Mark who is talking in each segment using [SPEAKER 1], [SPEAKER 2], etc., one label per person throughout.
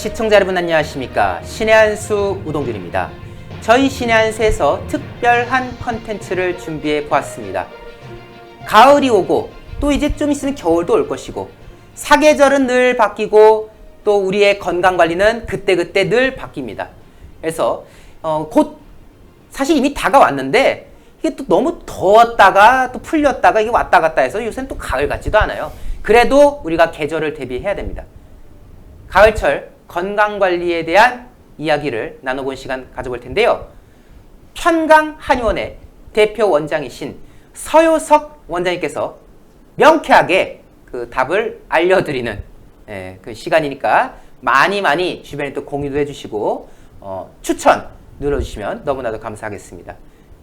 [SPEAKER 1] 시청자 여러분 안녕하십니까. 신의 한수 우동균입니다. 저희 신의 한수에서 특별한 컨텐츠를 준비해 보았습니다. 가을이 오고 또 이제 좀 있으면 겨울도 올 것이고 사계절은 늘 바뀌고 또 우리의 건강관리는 그때그때 늘 바뀝니다. 그래서 곧 사실 이미 다가왔는데 이게 또 너무 더웠다가 또 풀렸다가 이게 왔다 갔다 해서 요새는 또 가을 같지도 않아요. 그래도 우리가 계절을 대비해야 됩니다. 가을철 건강관리에 대한 이야기를 나눠본 시간 가져볼 텐데요. 편강한의원의 대표 원장이신 서효석 원장님께서 명쾌하게 그 답을 알려드리는 그 시간이니까 많이 주변에 또 공유도 해주시고 추천 눌러주시면 너무나도 감사하겠습니다.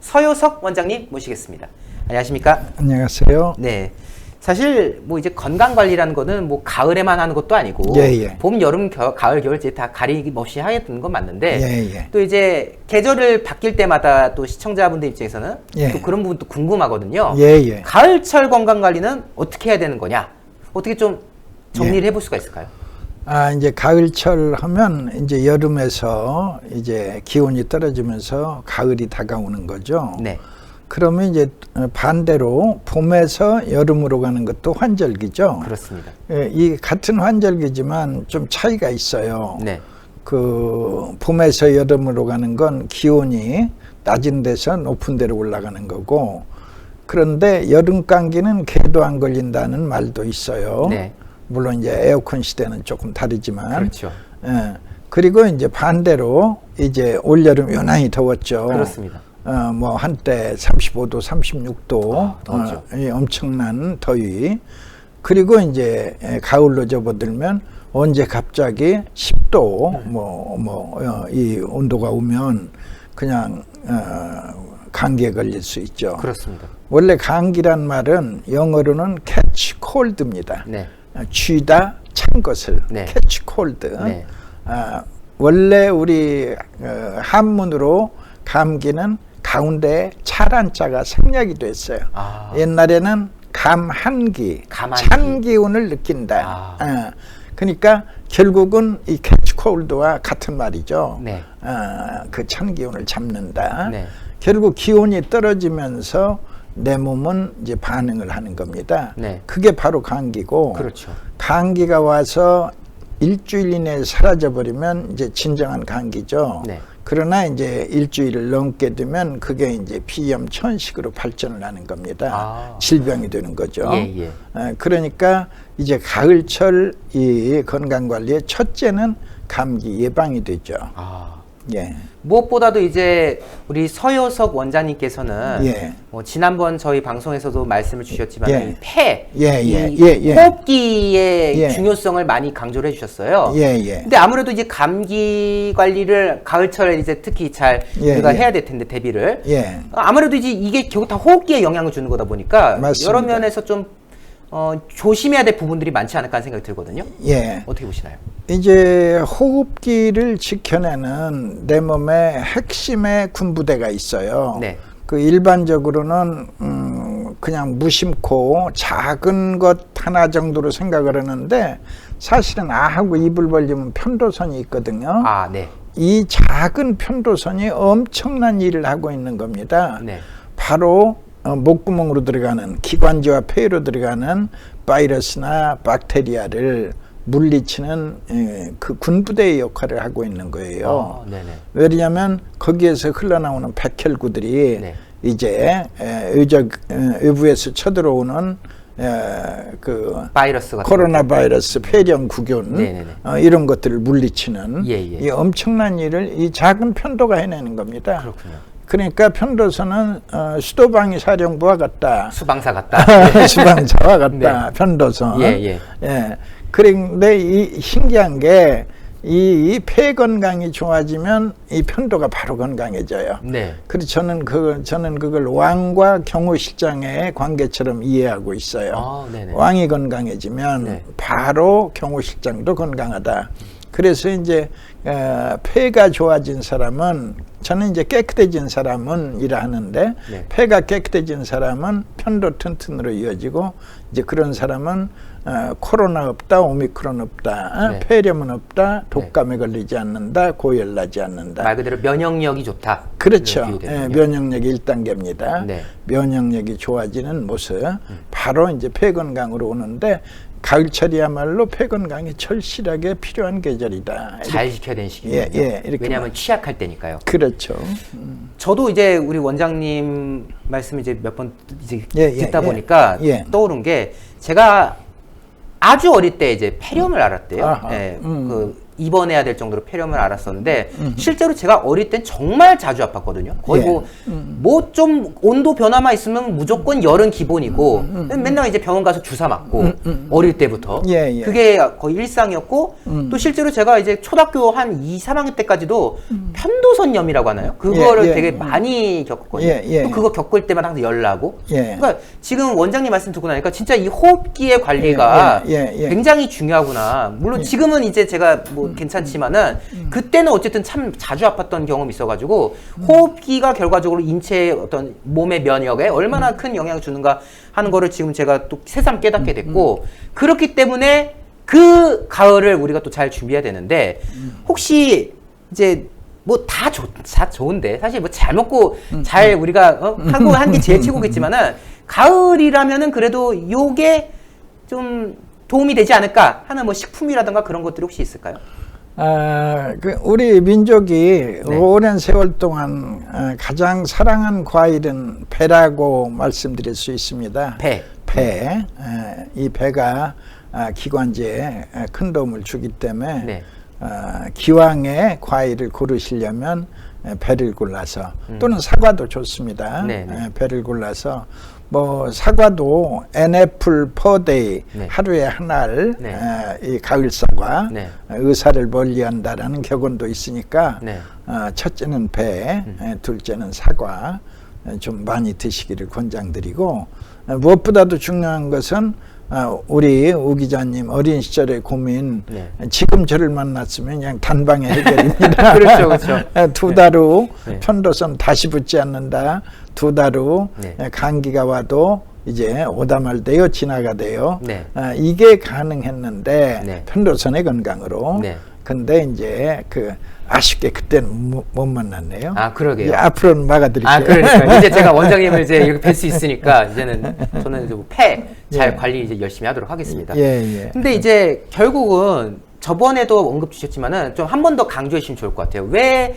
[SPEAKER 1] 서효석 원장님 모시겠습니다. 안녕하십니까?
[SPEAKER 2] 안녕하세요.
[SPEAKER 1] 네. 사실 뭐 이제 건강 관리라는 거는 뭐 가을에만 하는 것도 아니고 봄, 여름, 가을, 겨울 이제 다 가림없이 하게 되는 건 맞는데 또 이제 계절을 바뀔 때마다 또 시청자분들 입장에서는 또 그런 부분도 궁금하거든요. 가을철 건강 관리는 어떻게 해야 되는 거냐? 어떻게 좀 정리를 해볼 수가 있을까요?
[SPEAKER 2] 이제 가을철 하면 이제 여름에서 이제 기온이 떨어지면서 가을이 다가오는 거죠.
[SPEAKER 1] 네.
[SPEAKER 2] 그러면 이제 반대로 봄에서 여름으로 가는 것도 환절기죠.
[SPEAKER 1] 그렇습니다.
[SPEAKER 2] 이 같은 환절기지만 좀 차이가 있어요.
[SPEAKER 1] 네.
[SPEAKER 2] 그 봄에서 여름으로 가는 건 기온이 낮은 데서 높은 데로 올라가는 거고, 그런데 여름 감기는 개도 안 걸린다는 말도 있어요.
[SPEAKER 1] 네.
[SPEAKER 2] 물론 이제 에어컨 시대는 조금 다르지만.
[SPEAKER 1] 그렇죠.
[SPEAKER 2] 그리고 이제 반대로 이제 올여름 유난히 더웠죠.
[SPEAKER 1] 그렇습니다.
[SPEAKER 2] 뭐 한때 35도, 36도
[SPEAKER 1] 더웠죠.
[SPEAKER 2] 엄청난 더위. 그리고 이제 가을로 접어들면 언제 갑자기 10도 이 온도가 오면 그냥 감기에 걸릴 수 있죠.
[SPEAKER 1] 그렇습니다.
[SPEAKER 2] 원래 감기란 말은 영어로는 catch cold입니다.
[SPEAKER 1] 네.
[SPEAKER 2] 쥐다 찬 것을 catch cold.
[SPEAKER 1] 네.
[SPEAKER 2] 원래 우리 한문으로 감기는 가운데 차란 자가 생략이 됐어요. 옛날에는 감한기, 찬 기운을 느낀다. 그러니까 결국은 이 catch cold와 같은 말이죠.
[SPEAKER 1] 네.
[SPEAKER 2] 그 찬 기운을 잡는다.
[SPEAKER 1] 네.
[SPEAKER 2] 결국 기온이 떨어지면서 내 몸은 이제 반응을 하는 겁니다.
[SPEAKER 1] 네.
[SPEAKER 2] 그게 바로 감기고,
[SPEAKER 1] 그렇죠.
[SPEAKER 2] 감기가 와서 일주일 이내에 사라져버리면 이제 진정한 감기죠.
[SPEAKER 1] 네.
[SPEAKER 2] 그러나 이제 일주일을 넘게 되면 그게 이제 비염 천식으로 발전을 하는 겁니다. 질병이 되는 거죠. 그러니까 이제 가을철 이 건강관리의 첫째는 감기 예방이 되죠. 무엇보다도
[SPEAKER 1] 이제 우리 서효석 원장님께서는 지난번 저희 방송에서도 말씀을 주셨지만 이 폐, 호흡기의 중요성을 많이 강조를 해주셨어요. 근데 아무래도 이제 감기 관리를 가을철에 이제 특히 잘 우리가 해야 될 텐데 대비를 아무래도 이제 이게 결국 다 호흡기에 영향을 주는 거다 보니까 여러 면에서 좀 조심해야 될 부분들이 많지 않을까 하는 생각이 들거든요. 어떻게 보시나요?
[SPEAKER 2] 이제 호흡기를 지켜내는 내 몸의 핵심의 군부대가 있어요. 그 일반적으로는 그냥 무심코 작은 것 하나 정도로 생각을 하는데 사실은 하고 입을 벌리면 편도선이 있거든요. 이 작은 편도선이 엄청난 일을 하고 있는 겁니다. 바로 목구멍으로 들어가는 기관지와 폐로 들어가는 바이러스나 박테리아를 물리치는 그 군부대의 역할을 하고 있는 거예요. 왜냐하면 거기에서 흘러나오는 백혈구들이 이제 외부에서 쳐들어오는 그
[SPEAKER 1] 바이러스 같은
[SPEAKER 2] 코로나 바이러스, 폐렴, 구균 이런 것들을 물리치는 이 엄청난 일을 이 작은 편도가 해내는 겁니다.
[SPEAKER 1] 그렇군요.
[SPEAKER 2] 그러니까 편도선은 수도방위 사령부와 같다.
[SPEAKER 1] 수방사 같다.
[SPEAKER 2] 수방사와 같다. 편도선. 그런데 이 신기한 게 이 폐 건강이 좋아지면 이 편도가 바로 건강해져요. 그래서 저는 그걸 왕과 경호실장의 관계처럼 이해하고 있어요. 왕이 건강해지면 바로 경호실장도 건강하다. 그래서 이제 폐가 좋아진 사람은 저는 이제 깨끗해진 사람은 일하는데
[SPEAKER 1] 네.
[SPEAKER 2] 폐가 깨끗해진 사람은 편도 튼튼으로 이어지고 이제 그런 사람은 코로나 없다, 오미크론 없다,
[SPEAKER 1] 네.
[SPEAKER 2] 폐렴은 없다, 독감에 걸리지 않는다, 고열 나지 않는다.
[SPEAKER 1] 말 그대로 면역력이 좋다.
[SPEAKER 2] 그렇죠. 면역력이 1단계입니다.
[SPEAKER 1] 네.
[SPEAKER 2] 면역력이 좋아지는 모습. 바로 이제 폐 건강으로 오는데 가을철이야말로 폐 건강이 철실하게 필요한 계절이다.
[SPEAKER 1] 잘 지켜야 되는 시기예요.
[SPEAKER 2] 이렇게
[SPEAKER 1] 왜냐하면 취약할 때니까요.
[SPEAKER 2] 그렇죠.
[SPEAKER 1] 저도 이제 우리 원장님 말씀 이제 몇 번 이제
[SPEAKER 2] 예,
[SPEAKER 1] 듣다
[SPEAKER 2] 예,
[SPEAKER 1] 보니까
[SPEAKER 2] 예.
[SPEAKER 1] 떠오른 게 제가 아주 어릴 때 이제 폐렴을 알았대요.
[SPEAKER 2] 아하,
[SPEAKER 1] 예, 그 입원해야 될 정도로 폐렴을 알았었는데 실제로 제가 어릴 땐 정말 자주 아팠거든요. 거의
[SPEAKER 2] 예.
[SPEAKER 1] 뭐 좀 온도 변화만 있으면 무조건 열은 기본이고 맨날 이제 병원 가서 주사 맞고 어릴 때부터
[SPEAKER 2] 예, 예.
[SPEAKER 1] 그게 거의 일상이었고 또 실제로 제가 이제 초등학교 한 2, 3학년 때까지도 편도선염이라고 하나요? 그거를
[SPEAKER 2] 예, 예.
[SPEAKER 1] 되게 많이 겪었거든요.
[SPEAKER 2] 예, 예.
[SPEAKER 1] 또 그거 겪을 때마다 항상 열 나고.
[SPEAKER 2] 예.
[SPEAKER 1] 그러니까 지금 원장님 말씀 듣고 나니까 진짜 이 호흡기의 관리가
[SPEAKER 2] 예.
[SPEAKER 1] 굉장히 중요하구나. 물론 지금은 이제 제가 뭐 괜찮지만은 그때는 어쨌든 참 자주 아팠던 경험이 있어가지고 호흡기가 결과적으로 인체의 어떤 몸의 면역에 얼마나 큰 영향을 주는가 하는 거를 지금 제가 또 새삼 깨닫게 됐고 그렇기 때문에 그 가을을 우리가 또 잘 준비해야 되는데 혹시 이제 뭐 다 좋은데 사실 뭐 잘 먹고 잘 우리가 하고 한 게 제일 최고겠지만은 가을이라면은 그래도 요게 좀 도움이 되지 않을까 하는 뭐 식품이라든가 그런 것들이 혹시 있을까요?
[SPEAKER 2] 우리 민족이 오랜 세월 동안 가장 사랑한 과일은 배라고 말씀드릴 수 있습니다. 배. 이 배가 기관지에 큰 도움을 주기 때문에 기왕에 과일을 고르시려면 배를 골라서 또는 사과도 좋습니다. 배를 골라서 뭐 사과도 NF per day 하루에 한 알 이 가을 사과 의사를 멀리한다라는 격언도 있으니까 첫째는 배, 둘째는 사과 좀 많이 드시기를 권장드리고 무엇보다도 중요한 것은 우리 우 기자님 어린 시절의 고민 지금 저를 만났으면 그냥 단방에 해결입니다.
[SPEAKER 1] 그렇죠.
[SPEAKER 2] 두 달 후 편도선 다시 붙지 않는다. 두 달 후 감기가 와도 이제 오다 말대요 지나가대요. 이게 가능했는데 편도선의 건강으로. 근데 이제 아쉽게 그때는 못 만났네요.
[SPEAKER 1] 그러게요.
[SPEAKER 2] 예, 앞으로는 막아드릴게요.
[SPEAKER 1] 그러니까 이제 제가 원장님을 이제 이렇게 뵐 수 있으니까 이제는 저는 폐 잘 관리 이제 열심히 하도록 하겠습니다. 근데 이제 결국은 저번에도 언급 주셨지만은 좀 한 번 더 강조해 주시면 좋을 것 같아요. 왜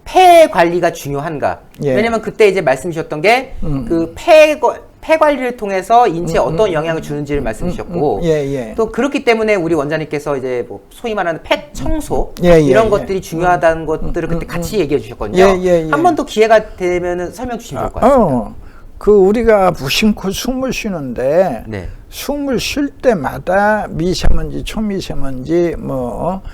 [SPEAKER 1] 폐 관리가 중요한가? 왜냐면 그때 이제 말씀 주셨던 게 그 폐 관리를 통해서 인체에 어떤 영향을 주는지를 말씀 주셨고 또 그렇기 때문에 우리 원장님께서 이제 뭐 소위 말하는 폐 청소 이런 것들이 중요하다는 것들을 그때 같이 얘기해 주셨거든요. 한 번 더 기회가 되면은 설명 주시면 좋을 것 같습니다.
[SPEAKER 2] 우리가 무심코 숨을 쉬는데 숨을 쉴 때마다 미세먼지, 초미세먼지,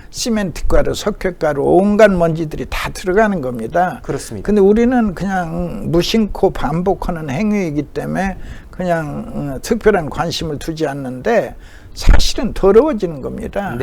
[SPEAKER 2] 시멘트가루, 석회가루, 온갖 먼지들이 다 들어가는 겁니다.
[SPEAKER 1] 그렇습니다.
[SPEAKER 2] 근데 우리는 그냥 무심코 반복하는 행위이기 때문에 그냥 특별한 관심을 두지 않는데 사실은 더러워지는 겁니다.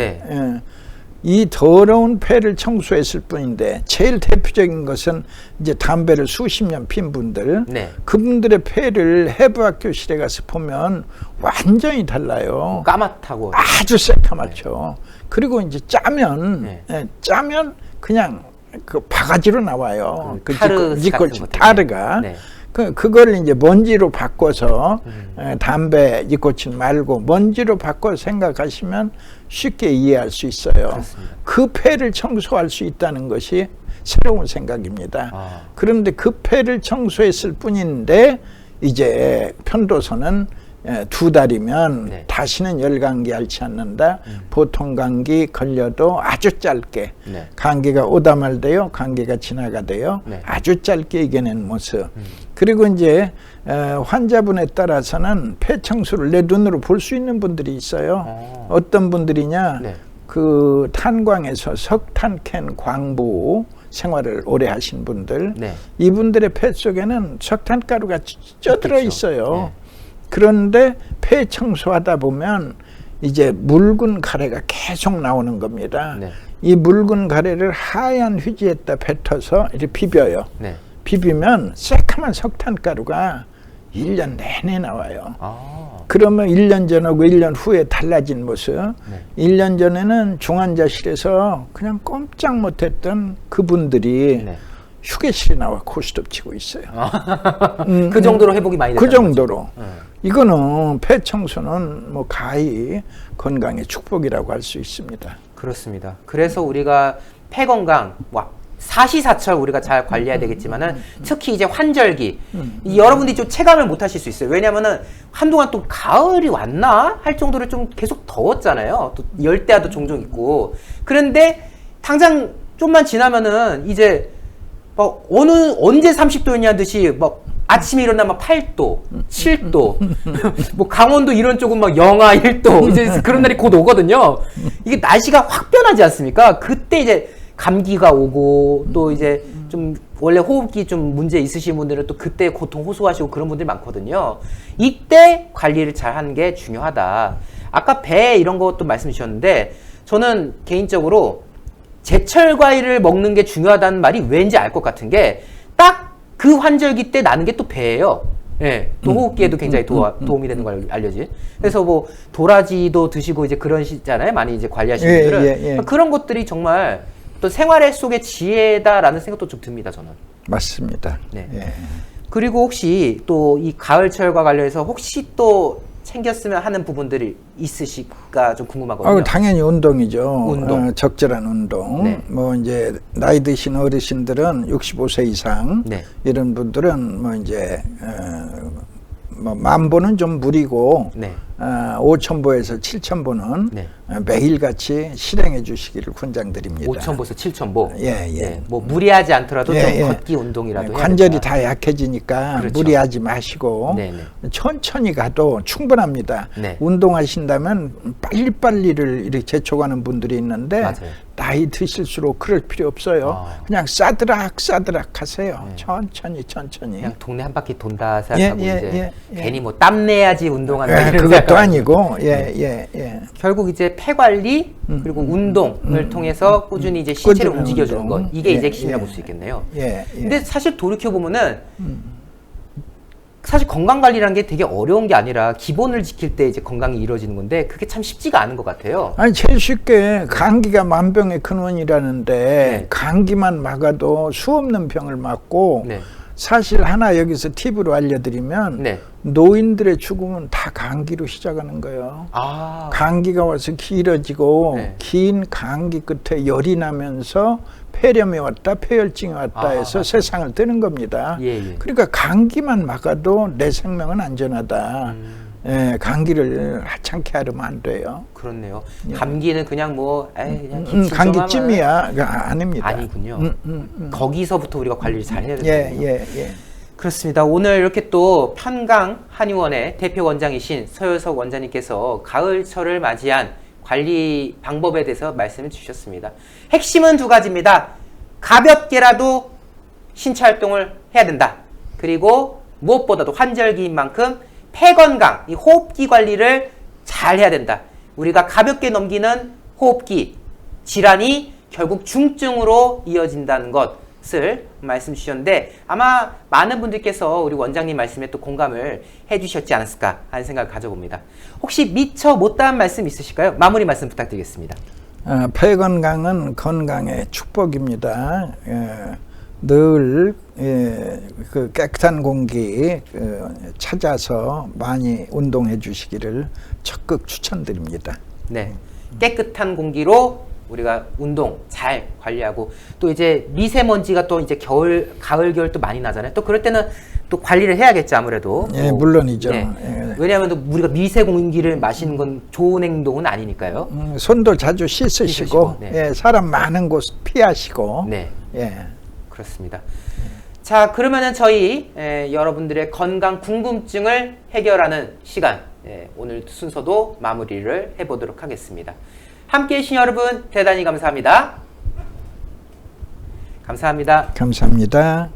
[SPEAKER 2] 이 더러운 폐를 청소했을 뿐인데 제일 대표적인 것은 이제 담배를 수십 년 핀 분들 그분들의 폐를 해부학 교실에 가서 보면 완전히 달라요.
[SPEAKER 1] 까맣다고
[SPEAKER 2] 아주 새까맣죠. 그리고 이제 짜면 그냥 그 바가지로 나와요. 타르가. 그걸 이제 먼지로 바꿔서 담배 니코틴 말고 먼지로 바꿔 생각하시면 쉽게 이해할 수 있어요. 그 폐를 청소할 수 있다는 것이 새로운 생각입니다. 그런데 그 폐를 청소했을 뿐인데 이제 편도선은 두 달이면 다시는 열감기 앓지 않는다. 보통 감기 걸려도 아주 짧게 감기가 오다 말대요. 감기가 지나가대요. 아주 짧게 이겨낸 모습. 그리고 이제 환자분에 따라서는 폐 청소를 내 눈으로 볼 수 있는 분들이 있어요. 어떤 분들이냐 그 탄광에서 석탄캔 광부 생활을 오래 하신 분들 이분들의 폐 속에는 석탄가루가 쪄들어 있어요. 그런데 폐 청소하다 보면 이제 묽은 가래가 계속 나오는 겁니다.
[SPEAKER 1] 네.
[SPEAKER 2] 이 묽은 가래를 하얀 휴지에다 뱉어서 이렇게 비벼요.
[SPEAKER 1] 네.
[SPEAKER 2] 비비면 새카만 석탄가루가 1년 내내 나와요.
[SPEAKER 1] 아.
[SPEAKER 2] 그러면 1년 전하고 1년 후에 달라진 모습.
[SPEAKER 1] 네. 1년
[SPEAKER 2] 전에는 중환자실에서 그냥 꼼짝 못했던 그분들이
[SPEAKER 1] 네.
[SPEAKER 2] 휴게실에 나와 고스톱 치고 있어요.
[SPEAKER 1] 그 정도로 회복이 많이 됐어요.
[SPEAKER 2] 그 정도로. 이거는 폐 청소는 뭐 가히 건강의 축복이라고 할 수 있습니다.
[SPEAKER 1] 그렇습니다. 그래서 우리가 폐 건강, 사시사철 우리가 잘 관리해야 되겠지만은 특히 이제 환절기 이 여러분들이 좀 체감을 못 하실 수 있어요. 왜냐면은 한동안 또 가을이 왔나 할 정도로 좀 계속 더웠잖아요. 또 열대야도 종종 있고. 그런데 당장 좀만 지나면은 이제 막 언제 30도였냐 듯이 막 아침에 일어나면 8도, 7도, 뭐 강원도 이런 쪽은 막 영하 1도 이제 그런 날이 곧 오거든요. 이게 날씨가 확 변하지 않습니까? 그때 이제 감기가 오고 또 이제 좀 원래 호흡기 좀 문제 있으신 분들은 또 그때 고통 호소하시고 그런 분들이 많거든요. 이때 관리를 잘 하는 게 중요하다. 아까 배 이런 것도 말씀 주셨는데 저는 개인적으로 제철 과일을 먹는 게 중요하다는 말이 왠지 알 것 같은 게 딱 그 환절기 때 나는 게 또 배예요. 예, 또 호흡기에도 굉장히 도움이 되는 걸 알려지. 그래서 뭐 도라지도 드시고 이제 그러시잖아요. 많이 이제 관리하시는 분들은 그런 것들이 정말 또 생활의 속의 지혜다라는 생각도 좀 듭니다. 저는.
[SPEAKER 2] 맞습니다.
[SPEAKER 1] 네.
[SPEAKER 2] 예.
[SPEAKER 1] 그리고 혹시 또 이 가을철과 관련해서 혹시 또 챙겼으면 하는 부분들이 있으실까 좀 궁금하거든요.
[SPEAKER 2] 당연히 운동이죠.
[SPEAKER 1] 운동.
[SPEAKER 2] 적절한 운동.
[SPEAKER 1] 네.
[SPEAKER 2] 뭐 이제 나이 드신 어르신들은 65세 이상
[SPEAKER 1] 네.
[SPEAKER 2] 이런 분들은 뭐 이제 뭐 10,000보는 좀 무리고
[SPEAKER 1] 네.
[SPEAKER 2] 5,000보에서 7,000보는
[SPEAKER 1] 네.
[SPEAKER 2] 매일같이 실행해 주시기를 권장드립니다.
[SPEAKER 1] 5,000보에서 7,000보.
[SPEAKER 2] 예.
[SPEAKER 1] 네. 뭐 무리하지 않더라도 좀 걷기 운동이라도 해야
[SPEAKER 2] 관절이
[SPEAKER 1] 된다.
[SPEAKER 2] 다 약해지니까
[SPEAKER 1] 그렇죠.
[SPEAKER 2] 무리하지 마시고
[SPEAKER 1] 네네.
[SPEAKER 2] 천천히 가도 충분합니다.
[SPEAKER 1] 네.
[SPEAKER 2] 운동하신다면 빨리빨리를 이렇게 재촉하는 분들이 있는데
[SPEAKER 1] 맞아요.
[SPEAKER 2] 나이 드실수록 그럴 필요 없어요. 그냥 싸드락 하세요. 천천히.
[SPEAKER 1] 그냥 동네 한 바퀴 돈다 생각하고 이제
[SPEAKER 2] 예.
[SPEAKER 1] 괜히 뭐 땀 내야지 운동한다 이런
[SPEAKER 2] 그것도
[SPEAKER 1] 생각.
[SPEAKER 2] 아니고
[SPEAKER 1] 결국 이제 폐 관리 그리고 운동을 통해서 꾸준히 이제 신체를
[SPEAKER 2] 꾸준한
[SPEAKER 1] 움직여주는
[SPEAKER 2] 운동.
[SPEAKER 1] 것 이게 이제 핵심이라고 볼 수 있겠네요. 근데 사실 돌이켜 보면은 사실 건강 관리라는 게 되게 어려운 게 아니라 기본을 지킬 때 이제 건강이 이루어지는 건데 그게 참 쉽지가 않은 것 같아요.
[SPEAKER 2] 아니 제일 쉽게 감기가 만병의 근원이라는데 감기만 막아도 수없는 병을 막고 사실 하나 여기서 팁으로 알려드리면 노인들의 죽음은 다 감기로 시작하는 거예요. 감기가 와서 길어지고 긴 감기 끝에 열이 나면서 폐렴이 왔다, 폐혈증이 왔다 해서 세상을 뜨는 겁니다. 그러니까 감기만 막아도 내 생명은 안전하다. 감기를 하찮게 하려면 안 돼요.
[SPEAKER 1] 그렇네요. 감기는 그냥 뭐 그냥
[SPEAKER 2] 감기쯤이야. 아닙니다.
[SPEAKER 1] 아니군요. 거기서부터 우리가 관리를 잘 해야 되거든요. 그렇습니다. 오늘 이렇게 또 편강 한의원의 대표 원장이신 서효석 원장님께서 가을철을 맞이한 관리 방법에 대해서 말씀을 주셨습니다. 핵심은 두 가지입니다. 가볍게라도 신체 활동을 해야 된다. 그리고 무엇보다도 환절기인 만큼 폐 건강, 이 호흡기 관리를 잘 해야 된다. 우리가 가볍게 넘기는 호흡기 질환이 결국 중증으로 이어진다는 것을 말씀 주셨는데 아마 많은 분들께서 우리 원장님 말씀에 또 공감을 해주셨지 않았을까 하는 생각을 가져봅니다. 혹시 미처 못다한 말씀 있으실까요? 마무리 말씀 부탁드리겠습니다.
[SPEAKER 2] 폐 건강은 건강의 축복입니다. 늘 그 깨끗한 공기 찾아서 많이 운동해 주시기를 적극 추천드립니다.
[SPEAKER 1] 네, 깨끗한 공기로 우리가 운동 잘 관리하고 또 이제 미세먼지가 또 이제 가을, 겨울 또 많이 나잖아요. 또 그럴 때는 또 관리를 해야겠죠, 아무래도.
[SPEAKER 2] 물론이죠.
[SPEAKER 1] 왜냐하면 또 우리가 미세 공기를 마시는 건 좋은 행동은 아니니까요.
[SPEAKER 2] 손도 자주 씻으시고 사람 많은 곳 피하시고.
[SPEAKER 1] 그렇습니다. 자, 그러면은 저희 여러분들의 건강 궁금증을 해결하는 시간 오늘 순서도 마무리를 해보도록 하겠습니다. 함께해 주신 여러분 대단히 감사합니다. 감사합니다.
[SPEAKER 2] 감사합니다.